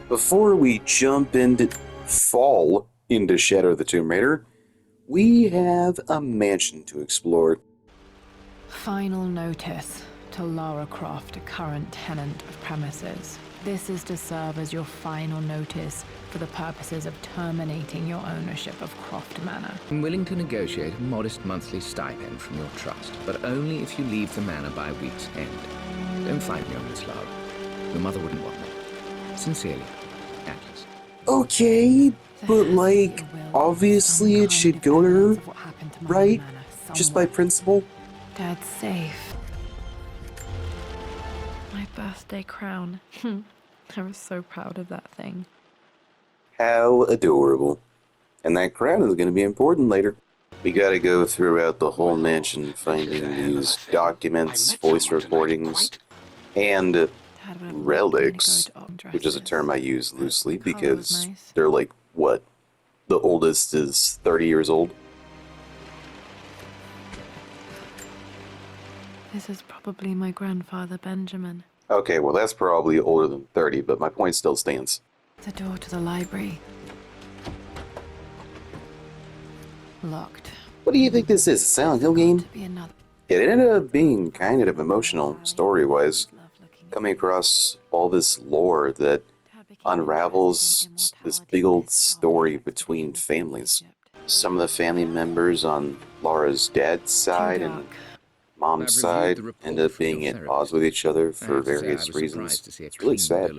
before we fall into Shadow of the Tomb Raider, we have a mansion to explore. Final notice to Lara Croft, a current tenant of premises. This is to serve as your final notice for the purposes of terminating your ownership of Croft Manor. I'm willing to negotiate a modest monthly stipend from your trust, but only if you leave the manor by week's end. Don't find me on this, Lara. Your mother wouldn't want me. Sincerely, Atlas. Okay, but like, obviously it should go to her, right? Just by principle? Dad's safe. My birthday crown. I was so proud of that thing. How adorable. And that crown is going to be important later. We gotta go throughout the whole mansion finding these documents, voice recordings, and relics, which is a term I use loosely because they're like, what? The oldest is 30 years old? This is probably my grandfather, Benjamin. Okay, well that's probably older than 30, but my point still stands. The door to the library. Locked. What do you think this is, a Silent Hill game? It ended up being kind of emotional, story-wise, coming across all this lore that unravels this big old story between families. Some of the family members on Laura's dad's side and mom's side end up being at odds with each other for various reasons. It's really sad.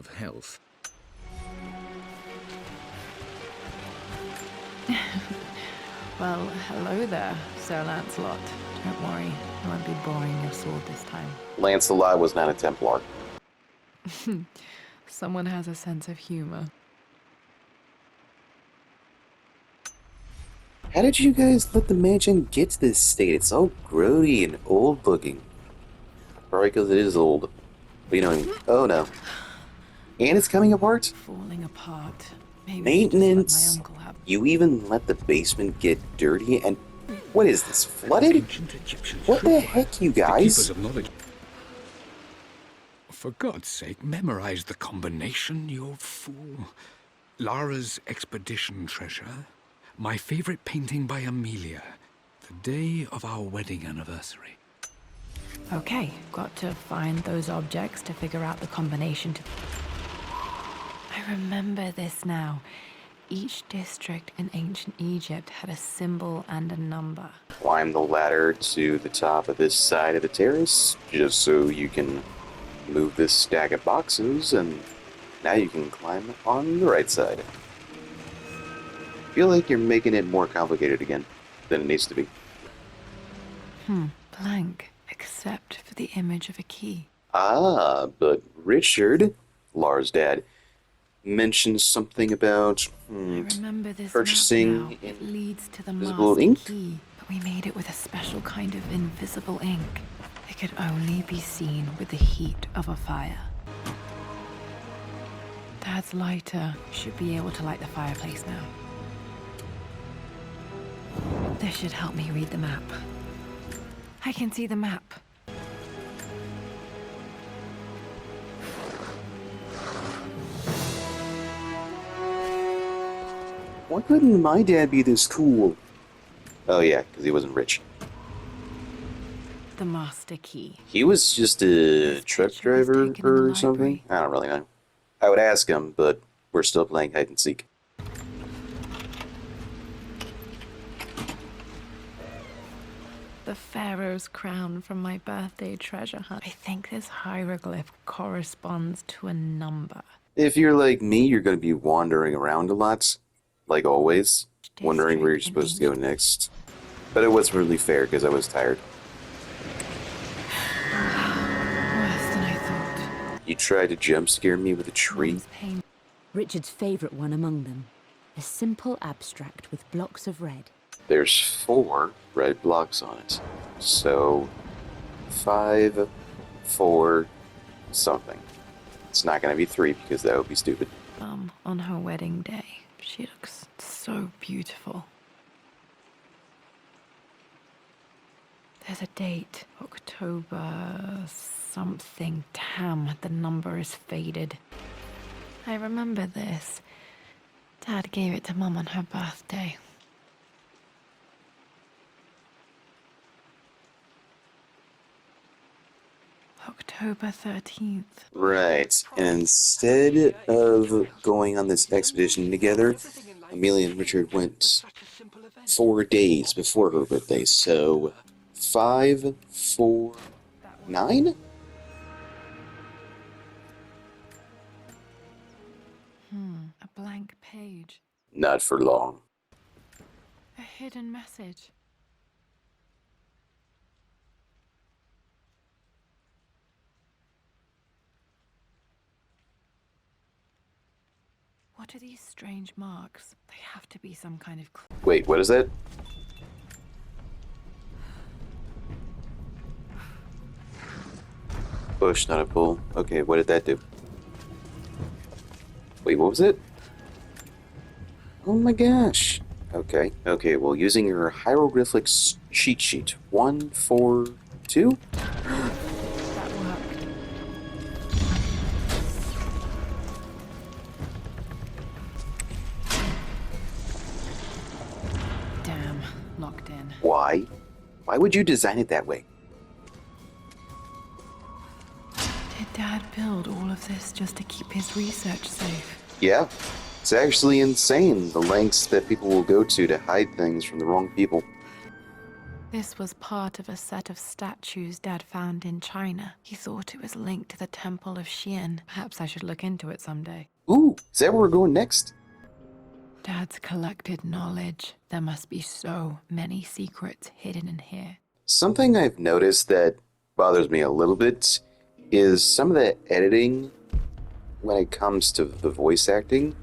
Well, hello there, Sir Lancelot. Don't worry, I won't be boring your sword this time. Lancelot was not a Templar. Someone has a sense of humor. How did you guys let the mansion get to this state? It's so grody and old looking. Probably because it is old. But you know, oh no. And it's coming apart? Falling apart. Maybe Maintenance? my uncle have. You even let the basement get dirty and... What is this, flooded? What the heck, you guys? For God's sake, memorize the combination, you old fool. Lara's expedition treasure. My favorite painting by Amelia. The day of our wedding anniversary. Okay, got to find those objects to figure out the combination to... I remember this now. Each district in ancient Egypt had a symbol and a number. Climb the ladder to the top of this side of the terrace, just so you can move this stack of boxes, and now you can climb on the right side. I feel like you're making it more complicated again than it needs to be. Blank, except for the image of a key. Ah, but Richard, Lara's dad, mentioned something about I remember this purchasing map now. It leads to the invisible master ink? key, but we made it with a special kind of invisible ink. It could only be seen with the heat of a fire. Dad's lighter should be able to light the fireplace now. This should help me read the map. I can see the map. Why couldn't my dad be this cool? Oh yeah, because he wasn't rich. The master key. He was just a truck driver or something? I don't really know. I would ask him, but we're still playing hide and seek. The pharaoh's crown from my birthday treasure hunt. I think this hieroglyph corresponds to a number. If you're like me, you're going to be wandering around a lot, like always, wondering where you're supposed to go next. But it was really fair because I was tired. Worse than I thought. You tried to jump scare me with a tree? Mom's pain. Richard's favorite one among them. A simple abstract with blocks of red. There's 4 red blocks on it. So, 5, 4, something. It's not going to be 3 because that would be stupid. On her wedding day. She looks so beautiful. There's a date. October something. Damn, the number is faded. I remember this. Dad gave it to Mum on her birthday. October 13th. Right. And instead of going on this expedition together, Amelia and Richard went 4 days before her birthday. So 5, 4, 9? A blank page. Not for long. A hidden message. What are these strange marks? They have to be some kind of Wait, what is that? Push, not a pull. Okay, what did that do? Wait, what was it? Oh my gosh. Okay, okay, well, using your hieroglyphics cheat sheet. 1, 4, 2? that worked. Damn, locked in. Why? Why would you design it that way? Did Dad build all of this just to keep his research safe? Yeah, it's actually insane the lengths that people will go to hide things from the wrong people. This was part of a set of statues Dad found in China. He thought it was linked to the Temple of Xian. Perhaps I should look into it someday. Ooh, is that where we're going next? Dad's collected knowledge. There must be so many secrets hidden in here. Something I've noticed that bothers me a little bit is some of the editing when it comes to the voice acting.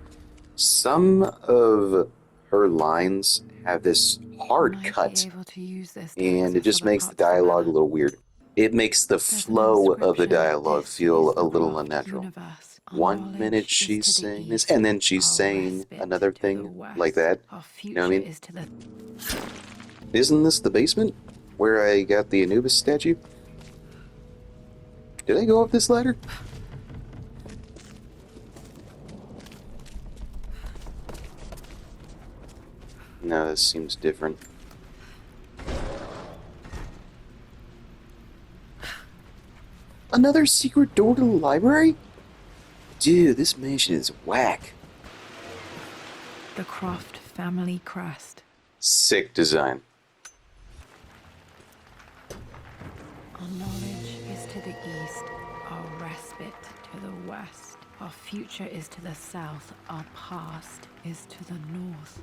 Some of her lines have this hard Might be cut, able to use this to and it access just other makes the parts of dialogue a Banner. little weird. It makes the There's an flow of the inscription. dialogue This feel is the a little Croft unnatural. universe. Our 1 knowledge minute is she's to the saying this, east, and then she's our saying respite another to the thing west. like that. Our future You know what I mean? is to the Isn't this the basement where I got the Anubis statue? Did I go up this ladder? No, this seems different. Another secret door to the library? Dude, this mansion is whack. the Croft family crest. Sick design. Our knowledge is to the east, our respite to the west. Our future is to the south, our past is to the north.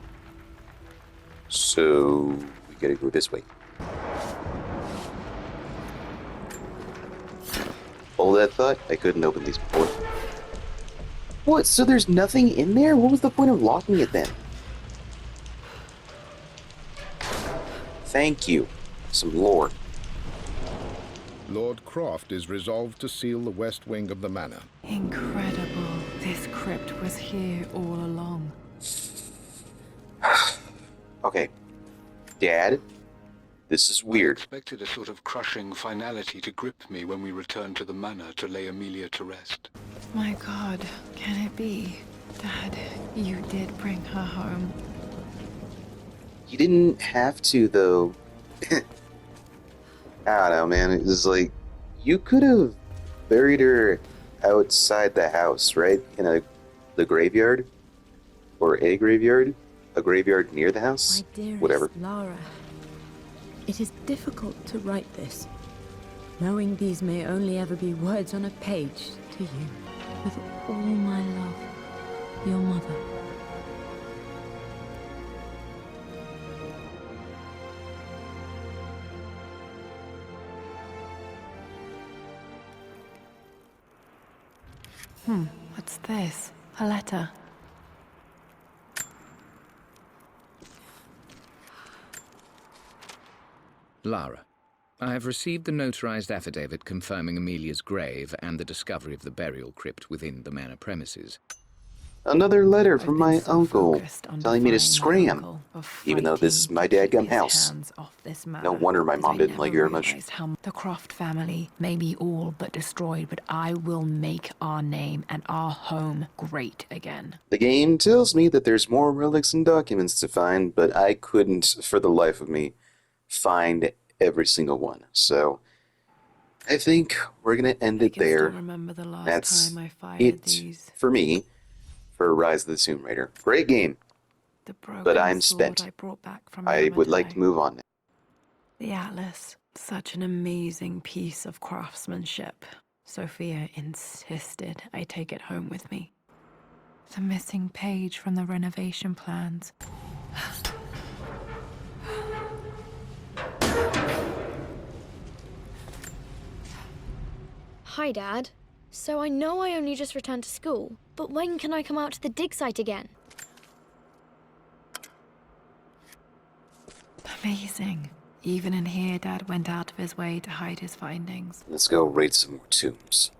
So, we gotta go this way. Hold that thought. I couldn't open these before. What? So there's nothing in there? What was the point of locking it then? Thank you. Some lore. Lord Croft is resolved to seal the west wing of the manor. Incredible. This crypt was here all along. Okay. Dad, this is I weird. expected a sort of crushing finality to grip me when we returned to the manor to lay Amelia to rest. My God, can it be? Dad, you did bring her home. You didn't have to, though. I don't know, man. It was like, you could have buried her outside the house, right? In the graveyard? Or a graveyard? A graveyard near the house? My dearest Whatever. Lara, it is difficult to write this, knowing these may only ever be words on a page to you. With all my love, your mother. What's this? A letter. Lara, I have received the notarized affidavit confirming Amelia's grave and the discovery of the burial crypt within the manor premises. Another letter I've from been my so uncle focused on telling me to defying my scram, uncle of even though this is fighting my to keep dadgum his house. hands off this No matter, wonder my that mom I didn't like never very much. realized how the Croft family may be all but destroyed, but I will make our name and our home great again. The game tells me that there's more relics and documents to find, but I couldn't, for the life of me, find every single one. So I think we're gonna end I it can still there. remember the last That's time I fired it these. for me for Rise of the Tomb Raider. Great game, The broken but I'm sword spent. I brought back from I would like to Yamatai. move on now. The Atlas, such an amazing piece of craftsmanship. Sophia insisted I take it home with me. The missing page from the renovation plans. Hi, Dad. So I know I only just returned to school, but when can I come out to the dig site again? Amazing. Even in here, Dad went out of his way to hide his findings. Let's go raid some more tombs.